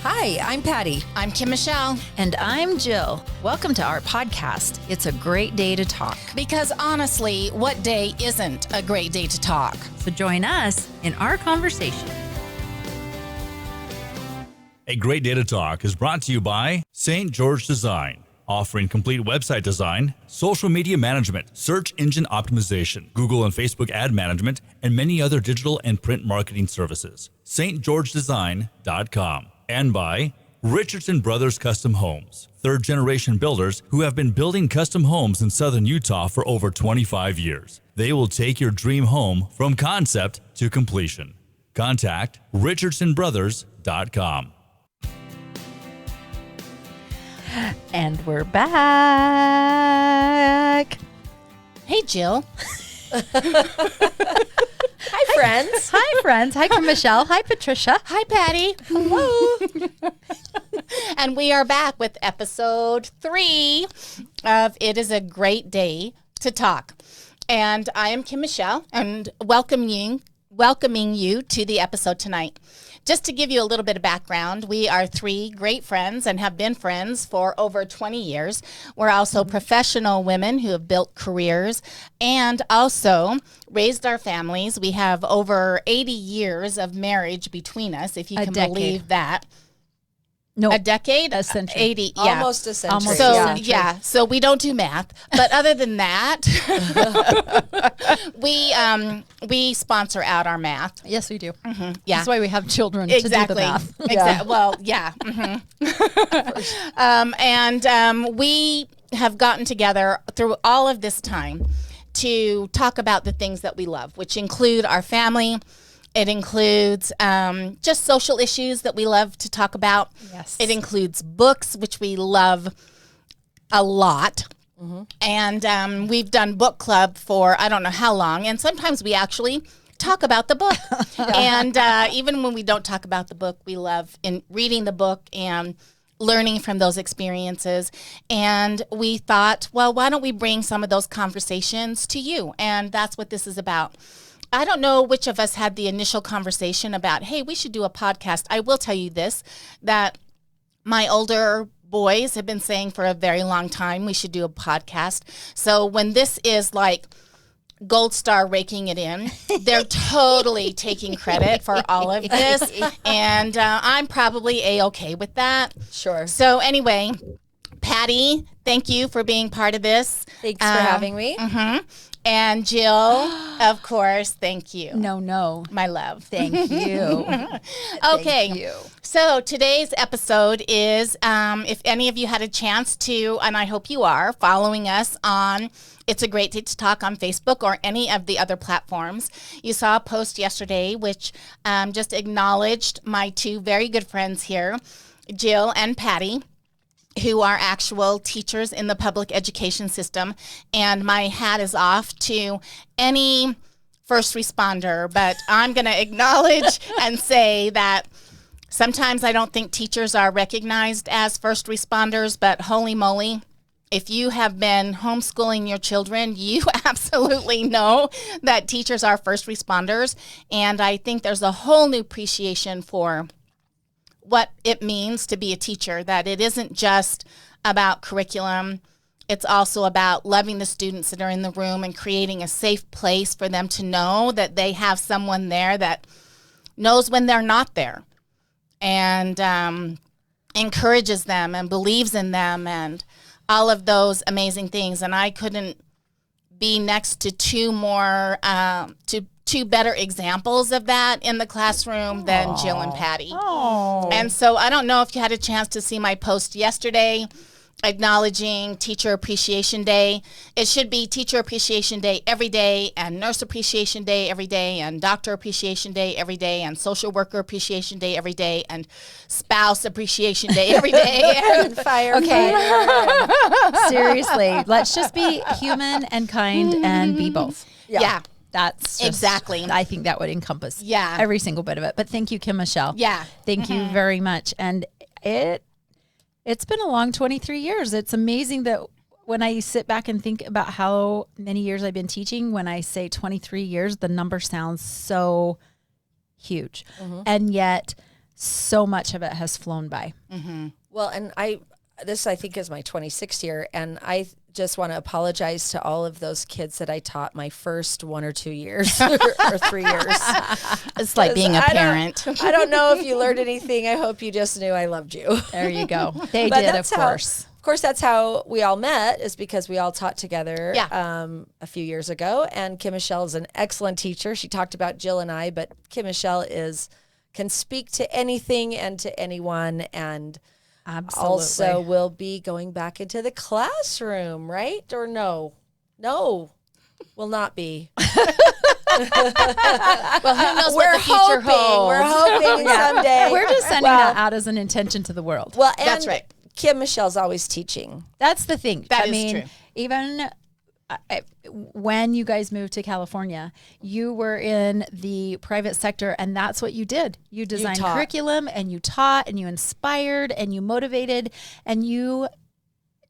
Hi, I'm Patty. I'm Kim Michelle. And I'm Jill. Welcome to our podcast. It's a great day to talk. Because honestly, what day isn't a great day to talk? So join us in our conversation. A Great Day to Talk is brought to you by St. George Design, offering complete website design, social media management, search engine optimization, Google and Facebook ad management, and many other digital and print marketing services. stgeorgedesign.com. And by Richardson Brothers Custom Homes, third-generation builders who have been building custom homes in southern Utah for over 25 years. They will take your dream home from concept to completion. Contact richardsonbrothers.com. And we're back. Hey, Jill. Hi, friends. Hi, friends. Hi, Kim Michelle. Hi, Patricia. Hi, Patty. Hello. And we are back with episode 3 of It Is a Great Day to Talk. And I am Kim Michelle and welcoming you to the episode tonight. Just to give you a little bit of background, we are 3 great friends and have been friends for over 20 years. We're also professional women who have built careers and also raised our families. We have over 80 years of marriage between us, if you can believe that. No, a decade? A century. 80, yeah. Almost a century. So, so we don't do math. But other than that, we sponsor out our math. Yes, we do. Mm-hmm. Yeah. That's why we have children Exactly. to do the math. Exactly. Well, yeah. Mm-hmm. We have gotten together through all of this time to talk about the things that we love, which include our family. It includes just social issues that we love to talk about. Yes. It includes books, which we love a lot. Mm-hmm. And we've done book club for I don't know how long. And sometimes we actually talk about the book. And even when we don't talk about the book, we love in reading the book and learning from those experiences. And we thought, well, why don't we bring some of those conversations to you? And that's what this is about. I don't know which of us had the initial conversation about, hey, we should do a podcast. I will tell you this, that my older boys have been saying for a very long time we should do a podcast. So when this is like Gold Star raking it in, they're totally taking credit for all of this. And I'm probably A-okay with that. Sure. So anyway, Patty, thank you for being part of this. Thanks for having me. Mm-hmm. And Jill, of course, thank you. No. My love. Thank you. Okay. Thank you. So today's episode is, if any of you had a chance to, and I hope you are, following us on It's a Great Day to Talk on Facebook or any of the other platforms. You saw a post yesterday which just acknowledged my 2 very good friends here, Jill and Patty, who are actual teachers in the public education system. And my hat is off to any first responder, but I'm going to acknowledge and say that sometimes I don't think teachers are recognized as first responders, but holy moly, if you have been homeschooling your children, you absolutely know that teachers are first responders. And I think there's a whole new appreciation for what it means to be a teacher, that it isn't just about curriculum. It's also about loving the students that are in the room and creating a safe place for them to know that they have someone there that knows when they're not there and encourages them and believes in them and all of those amazing things. And I couldn't be next to 2 better examples of that in the classroom than Jill and Patty. And so I don't know if you had a chance to see my post yesterday acknowledging Teacher Appreciation Day. It should be Teacher Appreciation Day every day, and Nurse Appreciation Day every day, and Doctor Appreciation Day every day, and Social Worker Appreciation Day every day, and Spouse Appreciation Day every day. And fire. Okay. Seriously, let's just be human and kind and be both. Yeah. That's just, exactly. I think that would encompass Yeah. every single bit of it. But thank you, Kim Michelle. Yeah. Thank you very much. And it's been a long 23 years. It's amazing that when I sit back and think about how many years I've been teaching, when I say 23 years, the number sounds so huge. And yet so much of it has flown by. Well, and this I think is my 26th year, and I just want to apologize to all of those kids that I taught my first 1 or 2 years or 3 years. It's like being a parent. I don't know if you learned anything. I hope you just knew I loved you. There you go. They But did, of that's course. Of course, that's how we all met, is because we all taught together a few years ago. And Kim Michelle is an excellent teacher. She talked about Jill and I, but Kim Michelle can speak to anything and to anyone, and Absolutely. also will be going back into the classroom, right? Or no? No, will not be. Well, who knows what the future holds? We're hoping someday. We're just sending that out as an intention to the world. Well, and That's right. Kim Michelle's always teaching. That's the thing. That I is mean, true. Even when you guys moved to California, you were in the private sector, and that's what you did. You designed taught. curriculum, and you taught, and you inspired, and you motivated, and you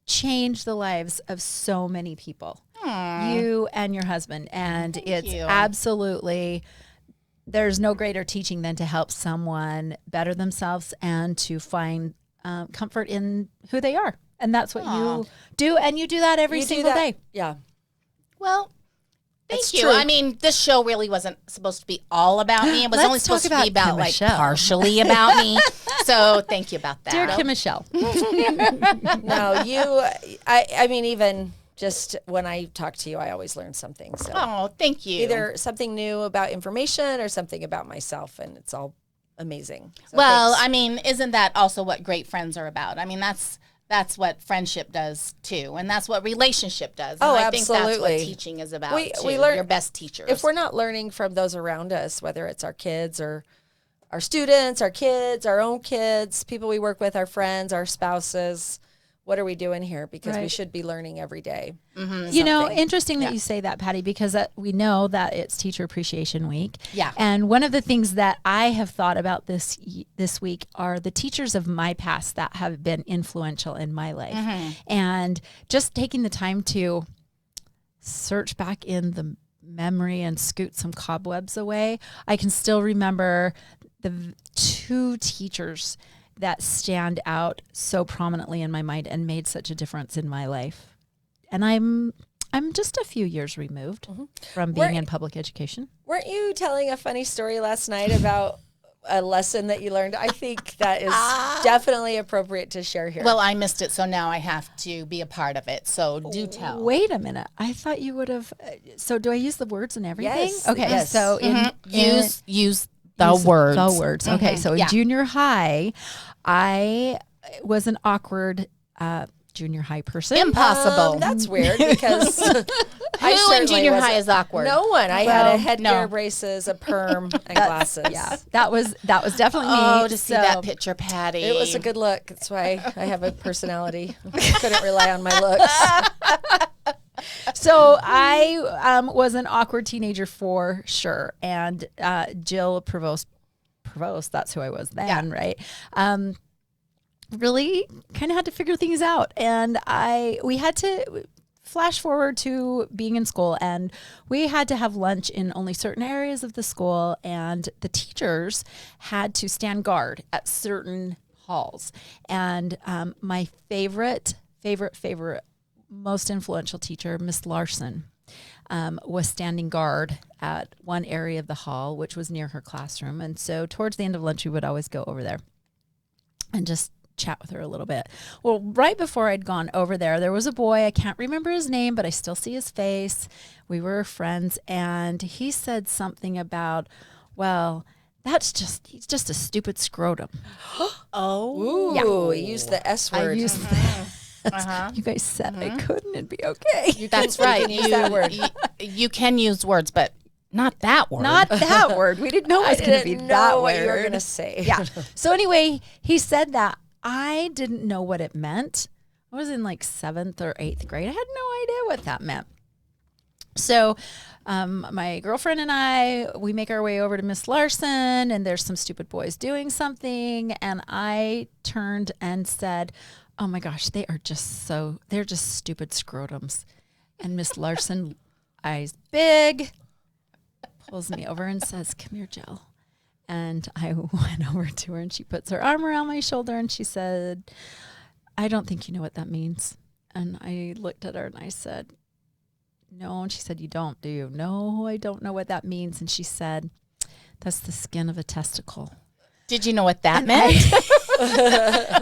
changed the lives of so many people. You and your husband. And it's you. absolutely, there's no greater teaching than to help someone better themselves and to find comfort in who they are. And that's what you do. And you do that every You do single that- day. Yeah. Well, thank It's you. true. I mean, this show really wasn't supposed to be all about me. It was Let's only supposed talk to be about about Kim like Michelle. partially about me. So thank you about that. Dear Kim Michelle. No, I mean, even just when I talk to you, I always learn something. So Oh, thank you. either something new about information or something about myself, and it's all amazing. So Well, thanks. I mean, isn't that also what great friends are about? I mean, that's what friendship does too, and that's what relationship does. And Oh, I think that's what absolutely. teaching is about. We too. learn- Your best teachers. if we're not learning from those around us, whether it's our kids or our students, our kids, our own kids, people we work with, our friends, our spouses, what are we doing here? Because we Right. should be learning every day. You know, something. interesting that you say that, Patty, because we know that it's Teacher Appreciation Week. Yeah. And one of the things that I have thought about this week are the teachers of my past that have been influential in my life. And just taking the time to search back in the memory and scoot some cobwebs away. I can still remember the two teachers that stand out so prominently in my mind and made such a difference in my life. And I'm just a few years removed from being in public education. Weren't you telling a funny story last night about a lesson that you learned? I think that is definitely appropriate to share here. well, I missed it, so now I have to be a part of it. So do tell. Wait a minute. I thought you would have. So do I use the words and everything? Yes, Okay. yes. So Use the words. The words. Okay. So in Yeah. junior high, I was an awkward junior high person. Impossible. That's weird because Who in junior high is awkward? No one. I had Well, a headgear, no. braces, a perm, and glasses. Yeah, that was definitely me. Oh, to see So- that picture, Patty. It was a good look. That's why I have a personality. Couldn't rely on my looks. So I was an awkward teenager for sure. And Jill Provost, that's who I was then, right? Really kind of had to figure things out. And we had to flash forward to being in school, and we had to have lunch in only certain areas of the school, and the teachers had to stand guard at certain halls. And my favorite, most influential teacher, Miss Larson, was standing guard at one area of the hall, which was near her classroom. And so towards the end of lunch, we would always go over there and just chat with her a little bit. Well, right before I'd gone over there was a boy, I can't remember his name, but I still see his face. We were friends, and he said something about, well, he's just a stupid scrotum. Ooh, you used the S I word. used you guys said I couldn't, it'd be okay. That's right. use that word. You can use words, but not that word. Not that word. We didn't know it I was going to be didn't that know word. what you were going to say. Yeah. So anyway, he said that. I didn't know what it meant. I was in like 7th or 8th grade. I had no idea what that meant. So my girlfriend and I, we make our way over to Miss Larson, and there's some stupid boys doing something. And I turned and said, oh my gosh, they're just stupid scrotums. And Miss Larson, eyes big, pulls me over and says, come here, Jill. And I went over to her and she puts her arm around my shoulder and she said, I don't think you know what that means. And I looked at her and I said, no. And she said, you don't, do you? No, I don't know what that means. And she said, that's the skin of a testicle. Did you know what that meant?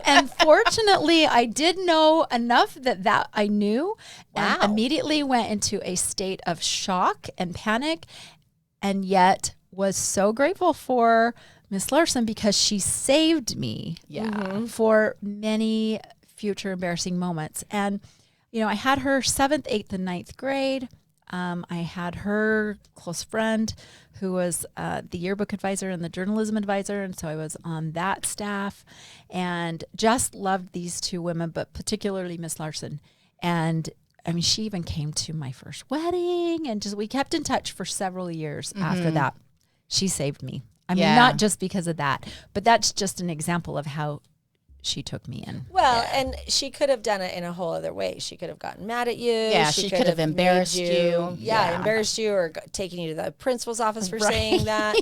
And fortunately, I did know enough that I knew. Wow. And immediately went into a state of shock and panic, and yet was so grateful for Miss Larson because she saved me for many future embarrassing moments. And, you know, I had her 7th, 8th, and 9th grade. I had her close friend who was the yearbook advisor and the journalism advisor. And so I was on that staff and just loved these two women, but particularly Miss Larson. And I mean, she even came to my first wedding and we kept in touch for several years after that. She saved me. I mean, not just because of that, but that's just an example of how she took me in. Well, and she could have done it in a whole other way. She could have gotten mad at you. Yeah, she could have embarrassed you. Yeah, embarrassed you or taken you to the principal's office for saying that.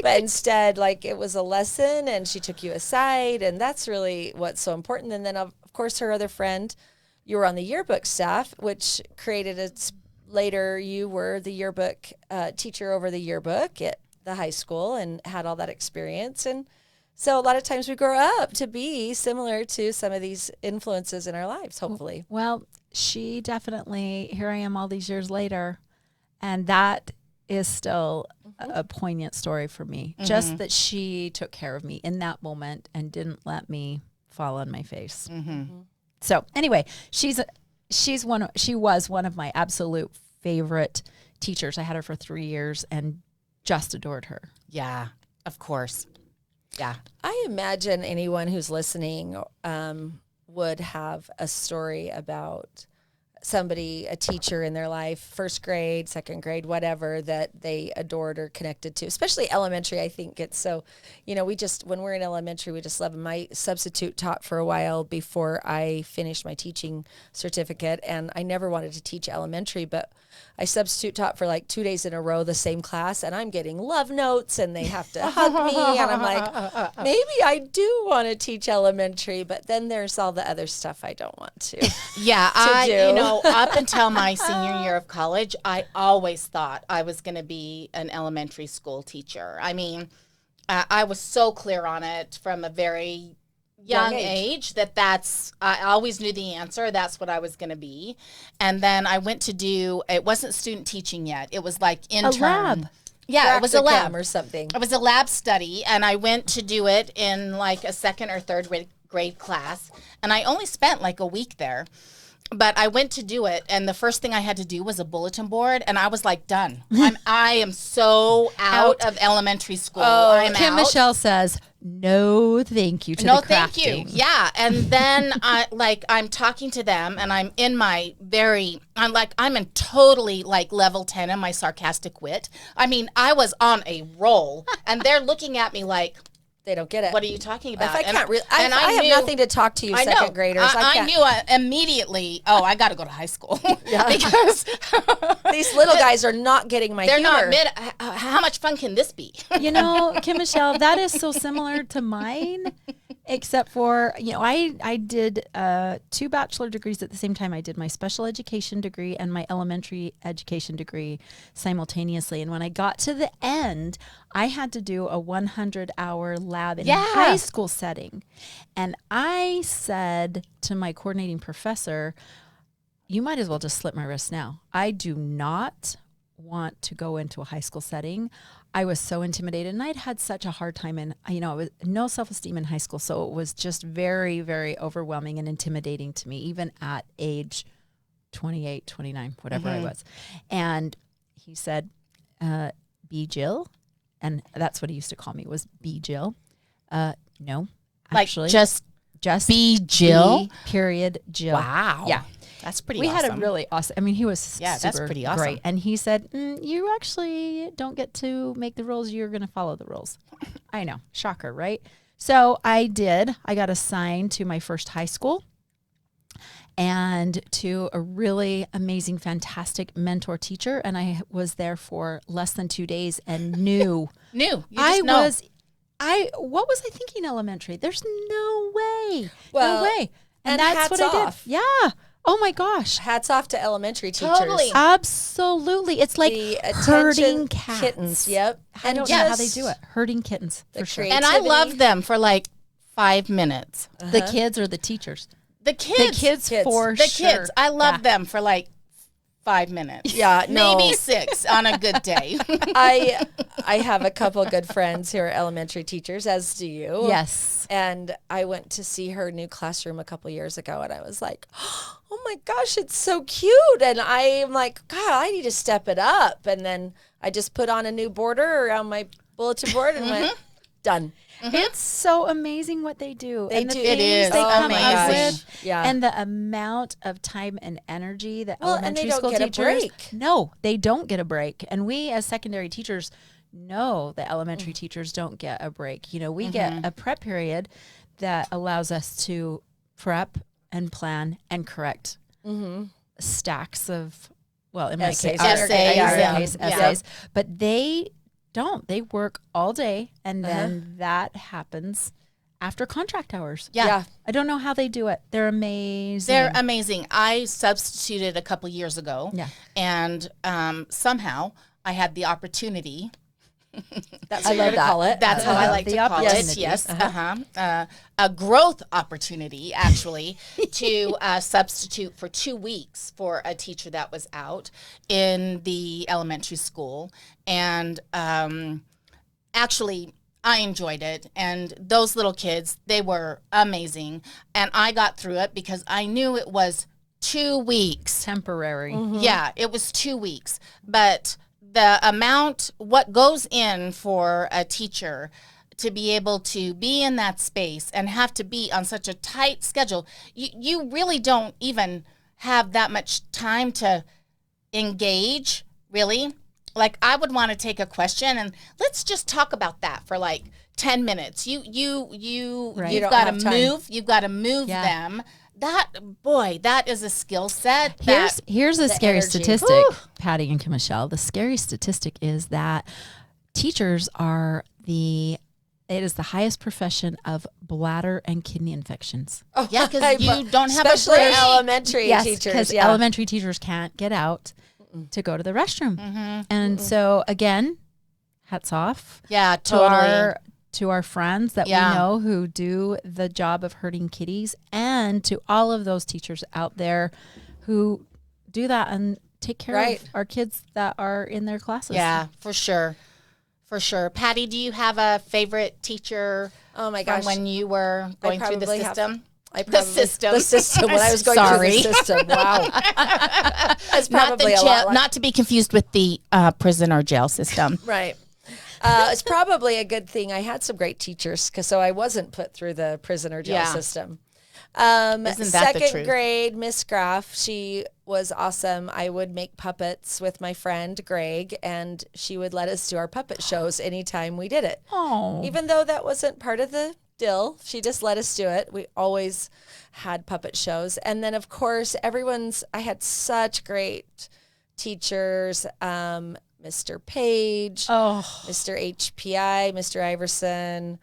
But instead, like, it was a lesson and she took you aside. And that's really what's so important. And then, of course, her other friend, you were on the yearbook staff, which created later you were the yearbook teacher over the yearbook at the high school and had all that experience. And so a lot of times we grow up to be similar to some of these influences in our lives, hopefully. Well, she definitely, here I am all these years later, and that is still a poignant story for me. Just that she took care of me in that moment and didn't let me fall on my face. So anyway, she was one of my absolute favorite teachers. I had her for 3 years and just adored her. Yeah, of course. Yeah. I imagine anyone who's listening would have a story about somebody, a teacher in their life, first grade, second grade, whatever, that they adored or connected to, especially elementary. I think it's so, you know, when we're in elementary, we just love them. My substitute taught for a while before I finished my teaching certificate, and I never wanted to teach elementary, but I substitute taught for like 2 days in a row, the same class, and I'm getting love notes and they have to hug me. And I'm like, maybe I do want to teach elementary, but then there's all the other stuff I don't want to. Yeah, you know, up until my senior year of college, I always thought I was going to be an elementary school teacher. I mean, I was so clear on it from a very young age I always knew the answer. That's what I was going to be. And then I went to it wasn't student teaching yet. It was like intern. A lab. Yeah, it was a lab or something. It was a lab study, and I went to do it in like a second or third grade class. And I only spent like a week there. But I went to do it, and the first thing I had to do was a bulletin board, and I was like, done. I am so out of elementary school. I'm Kim out. Michelle says, no, thank you to the crafting. No, thank you. Yeah, and then I'm talking to them, and I'm in I'm in totally like level 10 in my sarcastic wit. I mean, I was on a roll, and they're looking at me like, they don't get it. What are you talking about? If I can't really, I have nothing to talk to you, second graders. I knew immediately. Oh, I got to go to high school because these little guys are not getting my humor. They're not how much fun can this be? You know, Kim Michelle, that is so similar to mine, except for, you know, I did 2 bachelor degrees at the same time. I did my special education degree and my elementary education degree simultaneously. And when I got to the end, I had to do a 100-hour lab in a high school setting. And I said to my coordinating professor, you might as well just slip my wrist now. I do not want to go into a high school setting. I was so intimidated, and I'd had such a hard time, and it was no self-esteem in high school, so it was just very, very overwhelming and intimidating to me, even at age 28, 29, whatever I was. And he said, "Be Jill," and that's what he used to call me, was "Be Jill." No, actually, like just be Jill. Be, period, Jill. Wow. Yeah. That's pretty we awesome. had a really awesome, I mean, he was super that's pretty awesome. great. And he said, you actually don't get to make the rules. You're going to follow the rules. I know. Shocker, right? So I did. I got assigned to my first high school and to a really amazing, fantastic mentor teacher. And I was there for less than 2 days and knew. You just I know. was What was I thinking elementary? There's no way. Well, no way. And that's hats what I off. did. Yeah. Oh my gosh. Hats off to elementary teachers. Totally. Absolutely. It's like The herding attention cats. kittens. Yep. I don't know how they do it. Herding kittens, The for sure. And I creativity. love them for like 5 minutes. The kids or the teachers? The kids. The kids, for The sure. kids. I love Yeah. them for like 5 minutes. Yeah, no. Maybe 6 on a good day. I have a couple of good friends who are elementary teachers, as do you. Yes. And I went to see her new classroom a couple years ago, and I was like, oh my gosh, it's so cute. And I'm like, God, I need to step it up. And then I just put on a new border around my bulletin board and went, done. It's so amazing what they do. They and the do. things It is they come amazing. up with, Yeah. and the amount of time and energy that Well, and they elementary don't school get a teachers. break. No, they don't get a break. And we as secondary teachers know that elementary teachers don't get a break. You know, we get a prep period that allows us to prep and plan and correct stacks of, well, in my Essays. case, Essays. essays. But they don't. They work all day, and then that happens after contract hours. Yeah. I don't know how they do it. They're amazing. They're amazing. I substituted a couple years ago. Yeah. And somehow I had the opportunity. That's I what love you're going to that. call it. That's how I like The to call it. opportunity. Yes. A growth opportunity, actually, to substitute for 2 weeks for a teacher that was out in the elementary school. And actually, I enjoyed it. And those little kids, they were amazing. And I got through it because I knew it was 2 weeks. temporary. Yeah, it was 2 weeks. But the amount, what goes in for a teacher to be able to be in that space and have to be on such a tight schedule, you really don't even have that much time to engage, really. Like, I would want to take a question and let's just talk about that for like 10 minutes. Right. You've You don't got to have time. move. You've got to move Yeah. them. That is a skill set. Here's a scary energy. statistic, Whew. Patty and Michelle. The scary statistic is that teachers are it is the highest profession of bladder and kidney infections. Oh, Yeah, 'cause you don't have a especially break. elementary Yes, teachers. because Yeah. elementary teachers can't get out to go to the restroom. And so again, hats off Yeah, to totally. our friends that Yeah. we know who do the job of herding kitties, and to all of those teachers out there who do that and take care Right. of our kids that are in their classes. Yeah, for sure. For sure. Patty, do you have a favorite techer Oh my from gosh. when you were going through the probably have- system? I The probably, system. The system. When I was going Sorry. through the system. Wow. That's Not probably the a lot jail, like- not to be confused with the prison or jail system. Right. It's probably a good thing I had some great teachers, so I wasn't put through the prison or jail Yeah. system. Isn't that the Second truth? grade, Miss Graff, she was awesome. I would make puppets with my friend Greg, and she would let us do our puppet shows anytime we did it. Oh, Even though that wasn't part of the deal, she just let us do it. We always had puppet shows. And then, of course, I had such great teachers. Mr. Page, Mr. HPI, Mr. Iverson,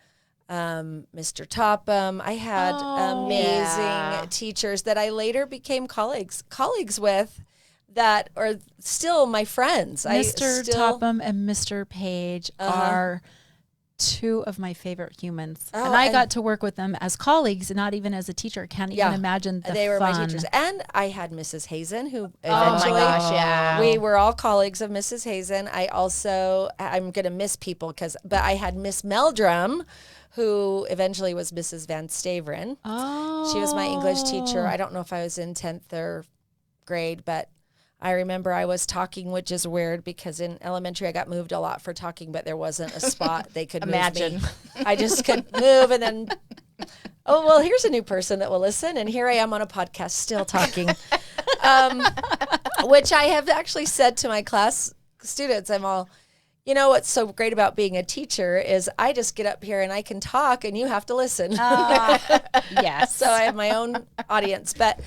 Mr. Topham. I had amazing yeah. teachers that I later became colleagues with that are still my friends. Mr. Topham and Mr. Page are two of my favorite humans. Oh, and I and- got to work with them as colleagues, not even as a teacher. Can't even imagine the they were fun. my teachers. And I had Mrs. Hazen, who Oh my eventually gosh, yeah. we were all colleagues of Mrs. Hazen. I'm going to miss people but I had Miss Meldrum, who eventually was Mrs. Van Staveren. Oh. She was my English teacher. I don't know if I was in 10th or grade, but I remember I was talking, which is weird because in elementary I got moved a lot for talking, but there wasn't a spot they could Imagine. move me. I just could move and then, oh, well, here's a new person that will listen. And here I am on a podcast still talking, which I have actually said to my class students. I'm all, you know, what's so great about being a teacher is I just get up here and I can talk and you have to listen. Yes. So I have my own audience. But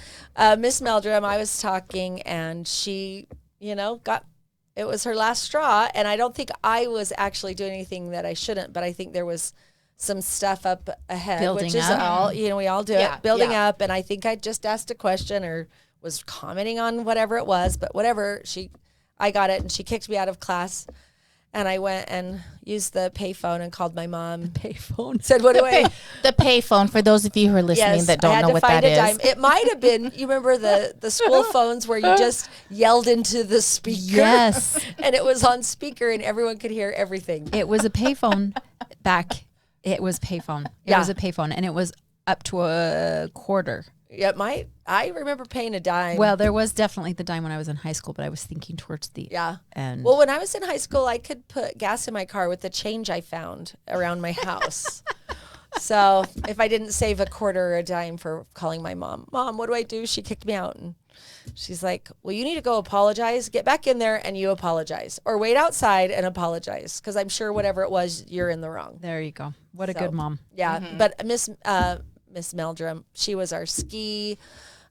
Miss Meldrum, I was talking and she, it was her last straw. And I don't think I was actually doing anything that I shouldn't, but I think there was some stuff up ahead, Building which is up. all, we all do Yeah, it, building yeah. up. And I think I just asked a question or was commenting on whatever it was, but whatever, I got it and she kicked me out of class. And I went and used the payphone and called my mom. Payphone. Said, what do I? The payphone, for those of you who are listening that don't know what that is. Dime. It might have been, you remember the school phones where you just yelled into the speaker? Yes. And it was on speaker and everyone could hear everything. It was a payphone back. It was payphone. It Yeah. was a payphone, and it was up to a quarter. Yeah, I remember paying a dime. Well, there was definitely the dime when I was in high school, but I was thinking towards the end. Well, when I was in high school, I could put gas in my car with the change I found around my house. So if I didn't save a quarter or a dime for calling my mom, what do I do? She kicked me out. And she's like, well, you need to go apologize. Get back in there and you apologize. Or wait outside and apologize. Because I'm sure whatever it was, you're in the wrong. There you go. What a So, good mom. Yeah. But Miss Meldrum, she was our ski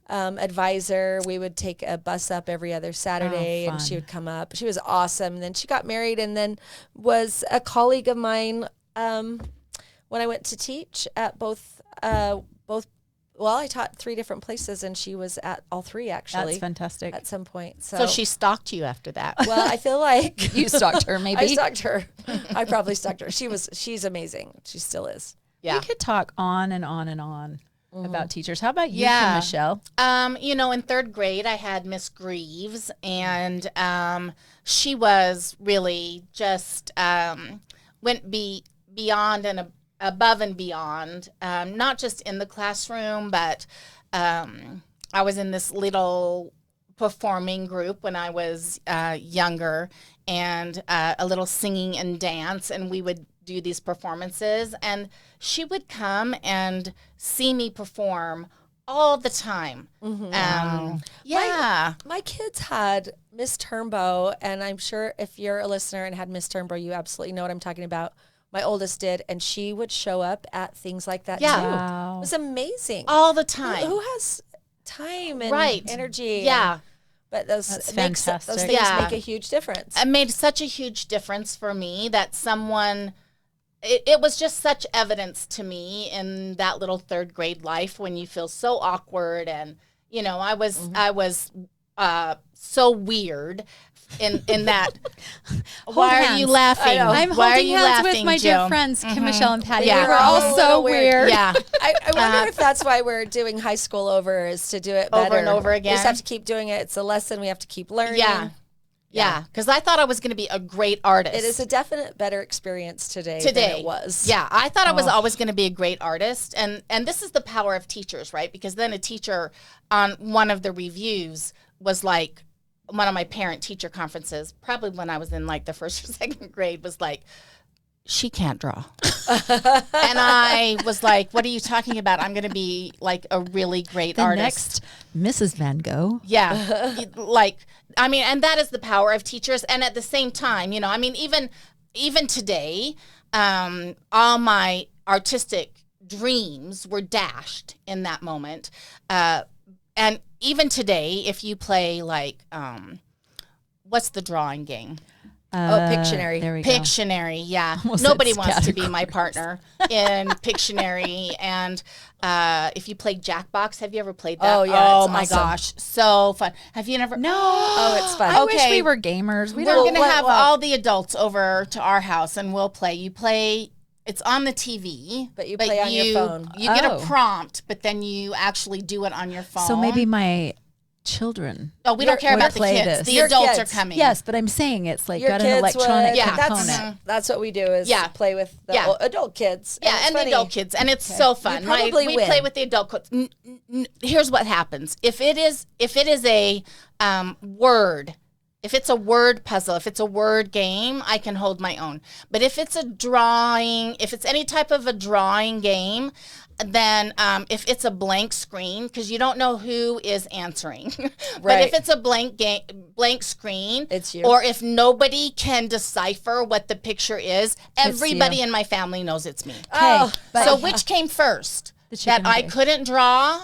advisor. We would take a bus up every other Saturday and she would come up. She was awesome. And then she got married and then was a colleague of mine when I went to teach at both. Well, I taught 3 different places and she was at all 3 actually. That's fantastic. At some point. So she stalked you after that. Well, I feel like You stalked her, maybe. I stalked her. I probably stalked her. She's amazing. She still is. Yeah. We could talk on and on and on about teachers. How about you, Yeah. Michelle? In 3rd grade, I had Miss Greaves, and she was really just went beyond and above and beyond, not just in the classroom, but I was in this little performing group when I was younger, and a little singing and dance, and we would do these performances, and she would come and see me perform all the time. Yeah. My kids had Miss Turnbow, and I'm sure if you're a listener and had Miss Turnbow, you absolutely know what I'm talking about. My oldest did, and she would show up at things like that Yeah. too. Wow. It was amazing. all the time. Who has time and Right. energy? Yeah. But those That's those fantastic. things Yeah. make a huge difference. It made such a huge difference for me that someone, it was just such evidence to me in that little 3rd grade life when you feel so awkward. And, I was so weird in that. Why are you hands. laughing? I'm Why are holding you hands with laughing, my dear Jill? friends, Kim, Michelle, and Patty. Yeah. We were all Oh, so weird. weird. Yeah. I wonder if that's why we're doing high school over, is to do it better. Over and over We just again. have to keep doing it. It's a lesson we have to keep learning. Yeah. Because I thought I was going to be a great artist. It is a definite better experience today than it was. Yeah, I thought I was always going to be a great artist. And this is the power of teachers, right? Because then a teacher on one of the reviews was like, one of my parent-teacher conferences, probably when I was in like the 1st or 2nd grade, was like, she can't draw. And I was like, what are you talking about? I'm going to be like a really great The artist. next Mrs. Van Gogh. Yeah. And that is the power of teachers. And at the same time, even today, all my artistic dreams were dashed in that moment. And even today, if you play what's the drawing game? Pictionary. There we go. Pictionary, yeah. Almost Nobody said wants to be categories. my partner in Pictionary. And if you play Jackbox, have you ever played that? Oh, yeah, Oh, it's my awesome. gosh. So fun. Have you never? No. Oh, it's fun. I wish Okay. we were gamers. We We're don't. going to well, have well. all the adults over to our house and we'll play. You play, it's on the TV. But you play on your phone. You get Oh. a prompt, but then you actually do it on your phone. So maybe my children. Oh, we don't care would about the play kids. this. The Your adults kids. are coming. Yes, but I'm saying it's like Your got an kids electronic would. Yeah. component. That's what we do is Yeah. play with the Yeah. adult kids. Yeah, it's and the funny. adult kids, and it's so fun. You probably we win. play with the adult kids. Here's what happens: if it is a word, if it's a word puzzle, if it's a word game, I can hold my own. But if it's a drawing, if it's any type of a drawing game, then if it's a blank screen, because you don't know who is answering, but Right. if it's a blank screen, It's you. or if nobody can decipher what the picture is, everybody you. in my family knows it's me. Oh, but So which came first? The That chicken I or egg? couldn't draw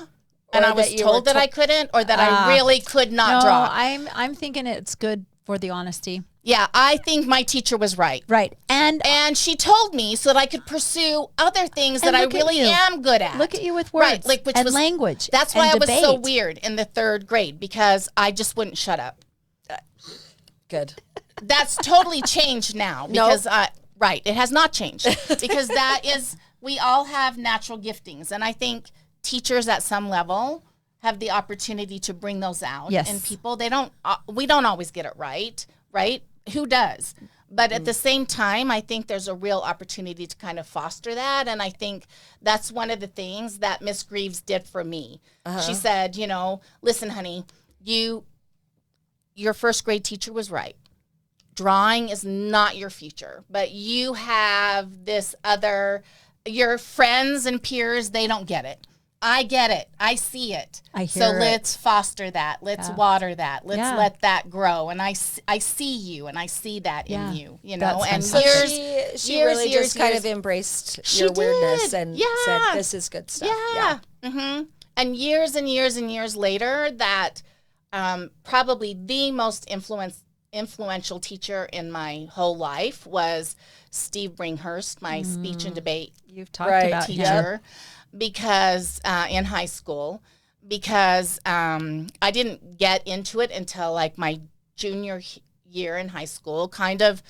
and Or I was that you told were that I couldn't, or that I really could not No, draw? I'm thinking it's good for the honesty. Yeah, I think my teacher was right. Right. And she told me so that I could pursue other things that I really am good at. Look at you with words, right, like which and was language. That's why I was so debate. weird in the 3rd grade, because I just wouldn't shut up. Good. That's totally changed now, because right, it has not changed, because that is, we all have natural giftings, and I think teachers at some level have the opportunity to bring those out in people. They don't. We don't always get it right. Who does? But at the same time, I think there's a real opportunity to kind of foster that. And I think that's one of the things that Miss Greaves did for me. She said, listen, honey, your 1st grade teacher was right. Drawing is not your future, but you have this other, your friends and peers, they don't get it. I get it. I see it. Let's foster that. Let's water that. Let's let that grow. And I see you, and I see that in you, That's and fantastic. she really just kind of embraced your weirdness and said, this is good stuff. Yeah. Mm-hmm. And years and years and years later, that probably the most influential teacher in my whole life was Steve Bringhurst, my speech and debate You've talked about teacher. Because in high school, because I didn't get into it until like my junior year in high school, kind of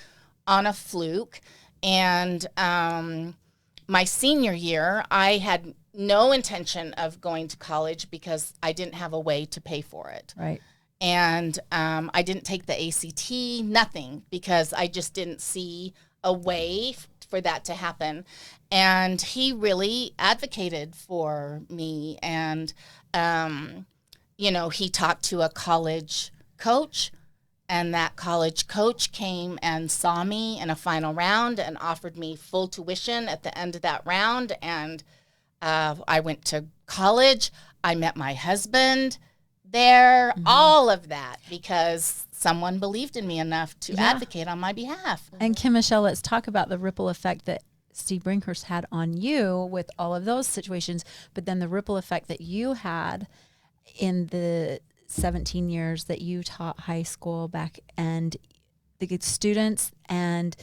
on a fluke. And my senior year, I had no intention of going to college because I didn't have a way to pay for it. Right. And I didn't take the ACT, nothing, because I just didn't see a way for that to happen. And he really advocated for me. And, he talked to a college coach, and that college coach came and saw me in a final round and offered me full tuition at the end of that round. And I went to college. I met my husband there, all of that, because someone believed in me enough to advocate on my behalf. And Kim Michelle, let's talk about the ripple effect that Steve Brinkhurst had on you with all of those situations, but then the ripple effect that you had in the 17 years that you taught high school back, and the students and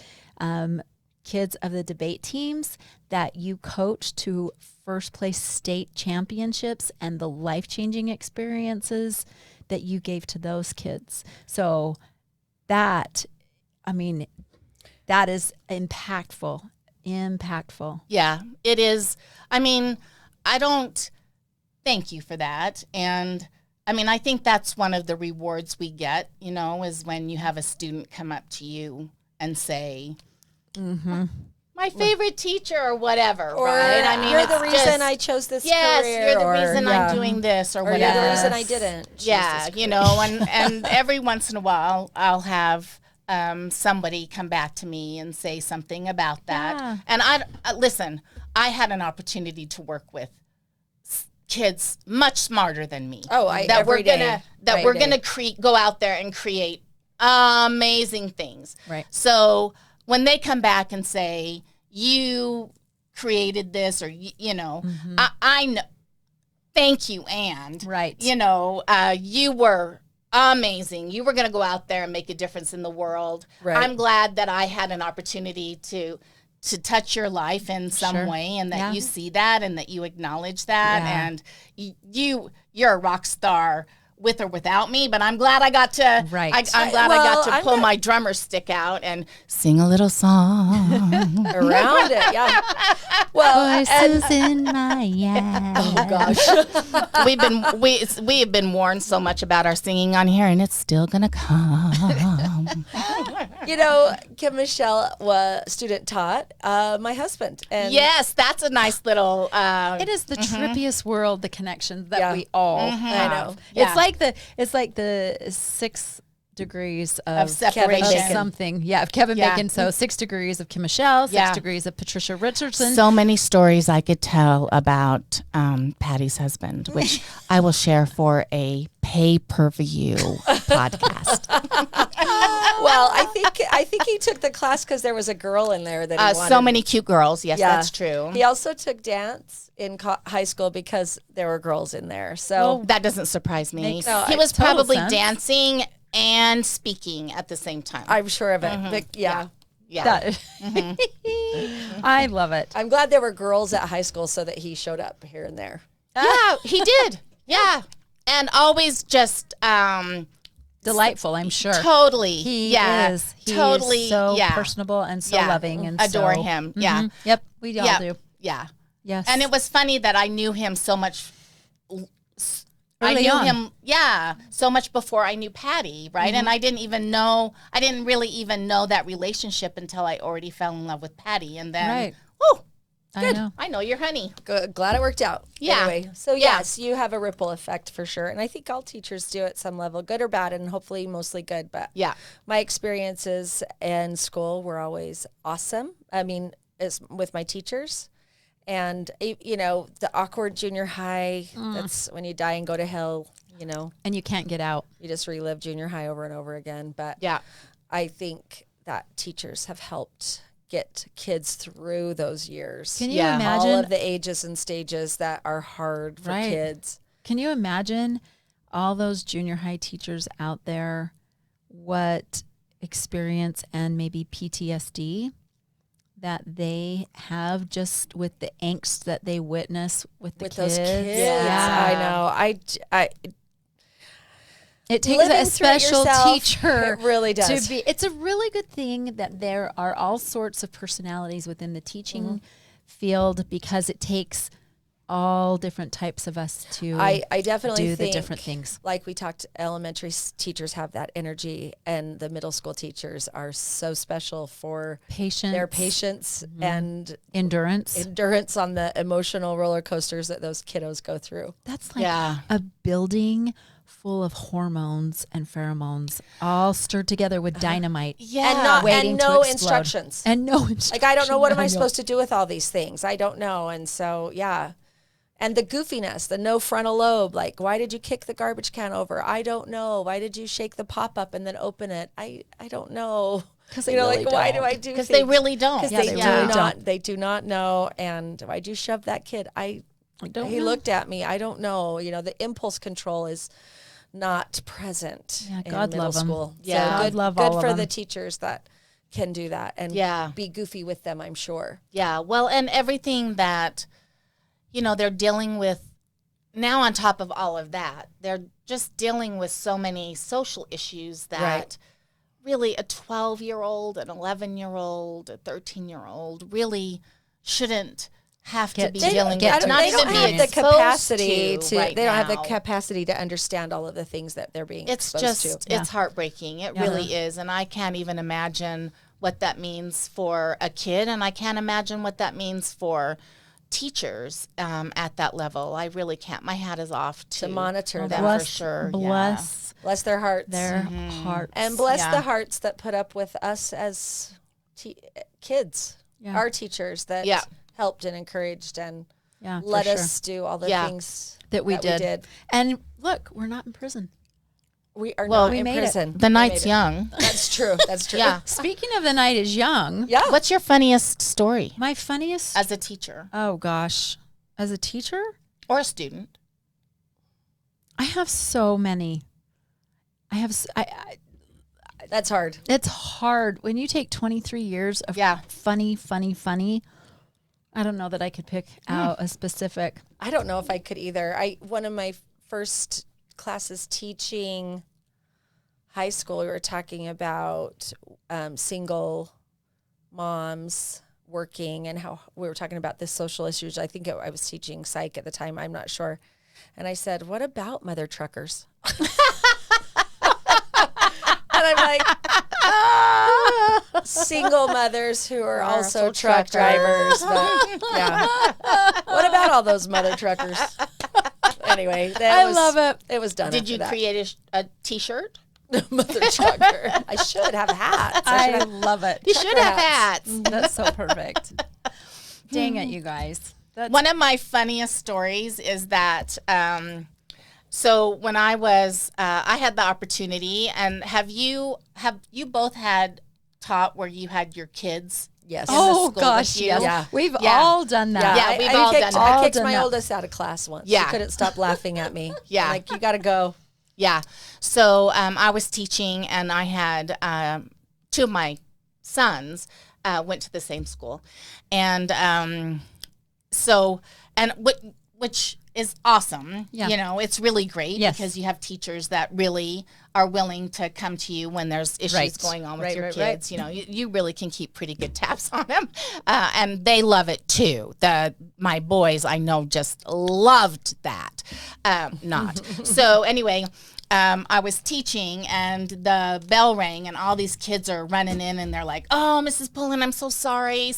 kids of the debate teams that you coached to first place state championships, and the life-changing experiences that you gave to those kids. So that is impactful. Yeah, it is. Thank you for that. And I think that's one of the rewards we get, is when you have a student come up to you and say, my favorite teacher or whatever, or, right? You're the reason I chose this career. Yes, you're the reason I'm doing this or whatever. You're the reason I didn't choose this career. and every once in a while I'll have somebody come back to me and say something about that. Yeah. And listen, I had an opportunity to work with kids much smarter than me. We're gonna go out there and create amazing things. Right. So when they come back and say, you created this, or I know, thank you, and right. You were amazing. You were going to go out there and make a difference in the world. Right. I'm glad that I had an opportunity to touch your life in some way, and that you see that, and that you acknowledge that, and you're a rock star with or without me, but I'm glad I got to. Right. I'm glad I got to pull my drummer stick out and sing a little song around it. Yeah. Well, voices in my head. Oh gosh, we have been warned so much about our singing on here, and it's still gonna come. Kim Michelle was student taught my husband, and yes, that's a nice little. It is the trippiest world, the connections that we all have. I know. Yeah. It's like the 6 degrees of separation. Something. Yeah, of Kevin Bacon. So 6 degrees of Kim Michelle, 6 degrees of Patricia Richardson. So many stories I could tell about Patty's husband, which I will share for a pay-per-view podcast. Well, I think he took the class because there was a girl in there that he wanted. So many cute girls. Yes, that's true. He also took dance in high school because there were girls in there. So that doesn't surprise me. Makes he was probably sense. dancing and speaking at the same time. I'm sure of it. But yeah. I love it. I'm glad there were girls at high school so that he showed up here and there. Yeah, he did. Yeah. And always just Delightful, I'm sure. totally. He is. He totally is so personable and so loving and adore so, him. Yeah. Yep, we all do. Yeah. Yes. And it was funny that I knew him so much. I Early knew on. him, so much before I knew Patty, right? And I didn't really even know that relationship until I already fell in love with Patty. And then, I know your honey. Good. Glad it worked out. Yeah. Anyway, so yes, you have a ripple effect for sure. And I think all teachers do at some level, good or bad, and hopefully mostly good. But my experiences in school were always awesome. I mean, with my teachers. And, the awkward junior high, that's when you die and go to hell, And you can't get out. You just relive junior high over and over again. But I think that teachers have helped get kids through those years. Can you imagine? All of the ages and stages that are hard for kids. Can you imagine all those junior high teachers out there, what experience and maybe PTSD that they have just with the angst that they witness with the kids. Those kids. Yeah, I know. It takes a special yourself, teacher. It really does. It's a really good thing that there are all sorts of personalities within the teaching field, because it takes all different types of us to I definitely do think, the different things. Like we talked, elementary teachers have that energy, and the middle school teachers are so special for their patience and endurance on the emotional roller coasters that those kiddos go through. That's like a building full of hormones and pheromones all stirred together with dynamite. And no instructions. And no instructions. Like, I don't know, what am I supposed to do with all these things? I don't know. And so, and the goofiness, the no frontal lobe, like, why did you kick the garbage can over? I don't know. Why did you shake the pop up and then open it? I don't know. Because they really don't. Why do I do? Because they really don't. Because they do not know. And why'd you shove that kid? He looked at me. I don't know. The impulse control is not present in middle school. Yeah, so God love good all of for them. the teachers that can do that and be goofy with them, I'm sure. Yeah, well, and everything that they're dealing with now, on top of all of that, they're just dealing with so many social issues that really a 12-year-old, an 11-year-old, a 13-year-old really shouldn't have to be dealing with. They don't have the capacity to. They don't have the capacity to understand all of the things that they're being exposed to. It's heartbreaking. It really is, and I can't even imagine what that means for a kid, and I can't imagine what that means for teachers at that level. I really can't. My hat is off to monitor them for sure. Bless their hearts. Hearts. And bless the hearts that put up with us as kids, our teachers that helped and encouraged and let us do all the things that we did. And look, we're not in prison. We are not in made prison. The night's young. That's true. That's true. Speaking of the night is young. Yeah. What's your funniest story My funniest as a teacher Oh gosh. As a teacher? or a student? I have so many. That's hard. It's hard when you take 23 years of funny. I don't know that I could pick out a specific. I don't know if I could either. One of my first classes teaching high school, we were talking about single moms working and how we were talking about this social issues. I think I was teaching psych at the time. I'm not sure. And I said, what about mother truckers? And I'm like, single mothers who are also truck drivers. But, what about all those mother truckers? Anyway, I love it. It was done. Did you create a T-shirt? Mother trucker. I should have hats. I love it. You should have hats. That's so perfect. Dang it, you guys. One of my funniest stories is that. So when I was, I had the opportunity, and have you both had taught where you had your kids? Yes. Oh gosh, yes. Yeah. We've all done that. Yeah, we've all done that. I kicked my oldest out of class once. She couldn't stop laughing at me. Yeah. I'm like, you got to go. Yeah. So I was teaching, and I had two of my sons went to the same school, and which is awesome. Yeah. You know, it's really great Yes. because you have teachers that really are willing to come to you when there's issues Right. going on with Right, your right, kids. You know, you really can keep pretty good tabs on them, and they love it too. My boys, I know, just loved that. Not so. Anyway. I was teaching, and the bell rang, and all these kids are running in, and they're like, "Oh, Mrs. Pullen, I'm so sorry,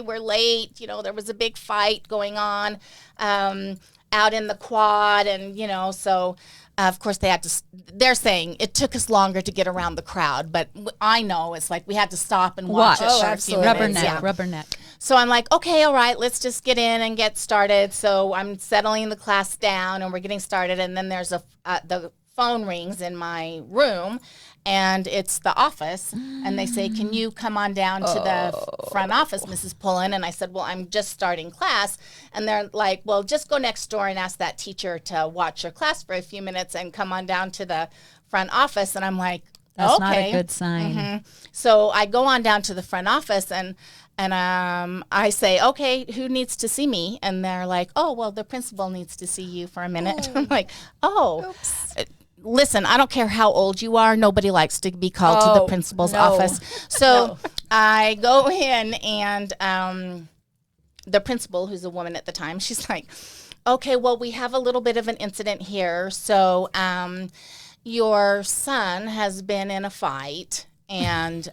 we're late. You know, there was a big fight going on out in the quad, and so." Of course, they're saying it took us longer to get around the crowd, but I know it's like we had to stop and watch it for a few minutes. Rubberneck. So I'm like, okay, all right, let's just get in and get started. So I'm settling the class down, and we're getting started. And then there's the phone rings in my room, and it's the office. And they say, can you come on down to the front office, Mrs. Pullen? And I said, well, I'm just starting class. And they're like, well, just go next door and ask that teacher to watch your class for a few minutes and come on down to the front office. And I'm like, That's okay. not a good sign. So I go on down to the front office, and I say, okay, who needs to see me? And they're like, oh, well, the principal needs to see you for a minute. I'm like, oh, listen, I don't care how old you are. Nobody likes to be called to the principal's office. So I go in, and the principal, who's a woman at the time, she's like, okay, well, we have a little bit of an incident here. So your son has been in a fight. And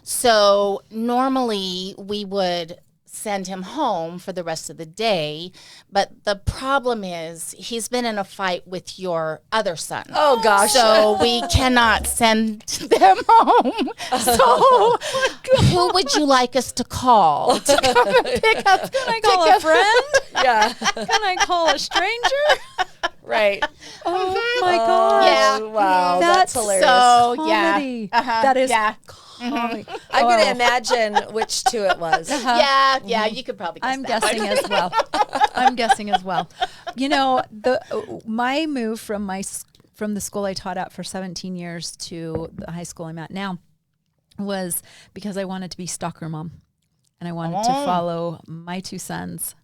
so normally we would send him home for the rest of the day. But the problem is he's been in a fight with your other son. Oh, gosh. So we cannot send them home. So who would you like us to call to come and pick up? Can I call a friend? Yeah. Can I call a stranger? Right. Oh my gosh. Yeah. Wow. That's hilarious. So, Comedy. yeah. That is comedy. I'm going to imagine which two it was. Yeah, you could probably guess I'm that guessing one. as well. I'm guessing as well. You know, my move from the school I taught at for 17 years to the high school I'm at now was because I wanted to be stalker mom, and I wanted to follow my two sons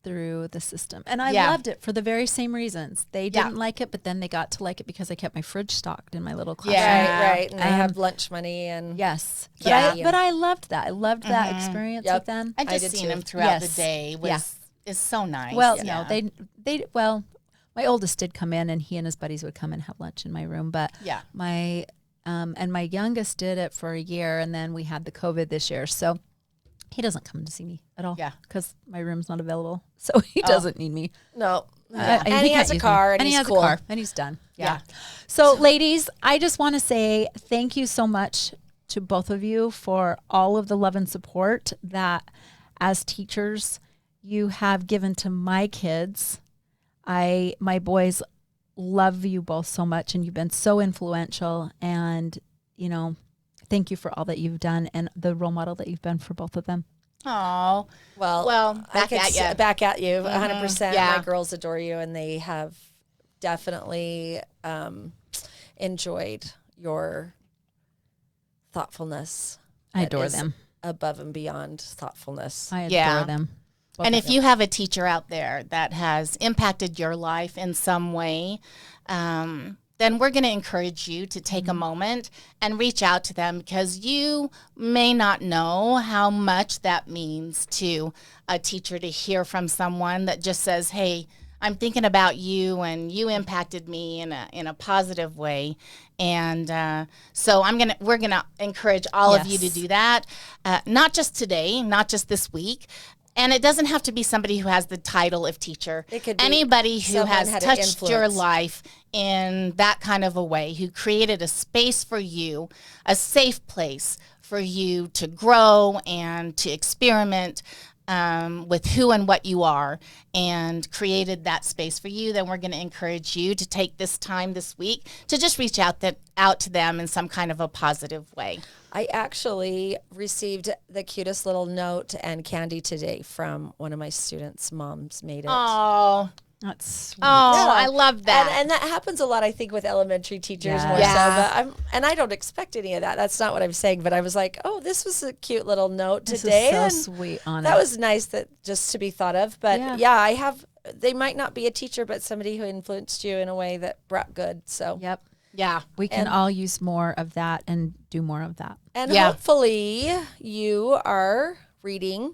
through the system. And I loved it for the very same reasons. They didn't like it, but then they got to like it because I kept my fridge stocked in my little classroom. Yeah. Right. And they have lunch money and Yes. Yeah. But I loved that. I loved that experience with them. And I just did seeing too. them throughout the Yes. day is so nice. Well, yeah. no, my oldest did come in, and he and his buddies would come and have lunch in my room. But Yeah. my youngest did it for a year, and then we had the COVID this year, so he doesn't come to see me at all. Yeah. because my room's not available, so he doesn't need me. no. And And he has can't a use car me. and he he's has cool. a car, and he's done. Yeah. So, ladies, I just want to say thank you so much to both of you for all of the love and support that, as teachers, you have given to my kids. My boys love you both so much, and you've been so influential. And thank you for all that you've done and the role model that you've been for both of them. Oh, Well, back at you. Back at you, 100%. Yeah. My girls adore you, and they have definitely enjoyed your thoughtfulness. I That adore is them. Above and beyond thoughtfulness. I adore Yeah. them. Both And of if them. you have a teacher out there that has impacted your life in some way, then we're going to encourage you to take a moment and reach out to them, because you may not know how much that means to a teacher to hear from someone that just says, hey, I'm thinking about you, and you impacted me in a positive way. And so we're gonna encourage all of you to Yes. do that, not just today, not just this week. And it doesn't have to be somebody who has the title of teacher. It could be anybody who someone has had an touched your influence. life in that kind of a way, who created a space for you, a safe place for you to grow and to experiment with who and what you are, and created that space for you. Then we're going to encourage you to take this time this week to just reach out to them in some kind of a positive way. I actually received the cutest little note and candy today from one of my students' moms. Made it. Oh, That's sweet. Oh, I love that. And that happens a lot, I think, with elementary teachers Yes. more Yeah. so. But I don't expect any of that. That's not what I'm saying. But I was like, oh, this was a cute little note This today. is so and sweet on that it. was nice that just to be thought of. But yeah, they might not be a teacher, but somebody who influenced you in a way that brought good. So Yep. Yeah. We can all use more of that and do more of that. And Yeah. hopefully you are reading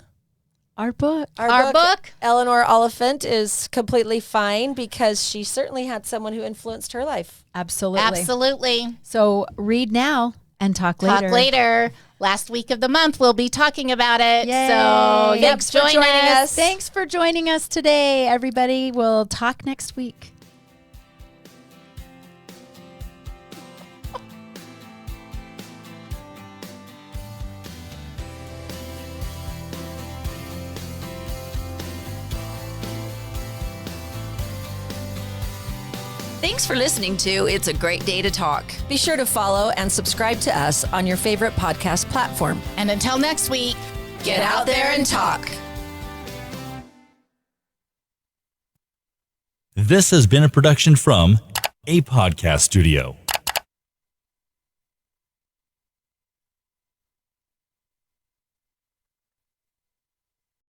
Our book. Our book. Eleanor Oliphant is completely fine because she certainly had someone who influenced her life. Absolutely. Absolutely. So read now and talk later. Talk later. Last week of the month, we'll be talking about it. Yay. So Thanks for joining us. Thanks for joining us today, everybody. We'll talk next week. Thanks for listening to It's a Great Day to Talk. Be sure to follow and subscribe to us on your favorite podcast platform. And until next week, Get out there and talk. This has been a production from a podcast studio.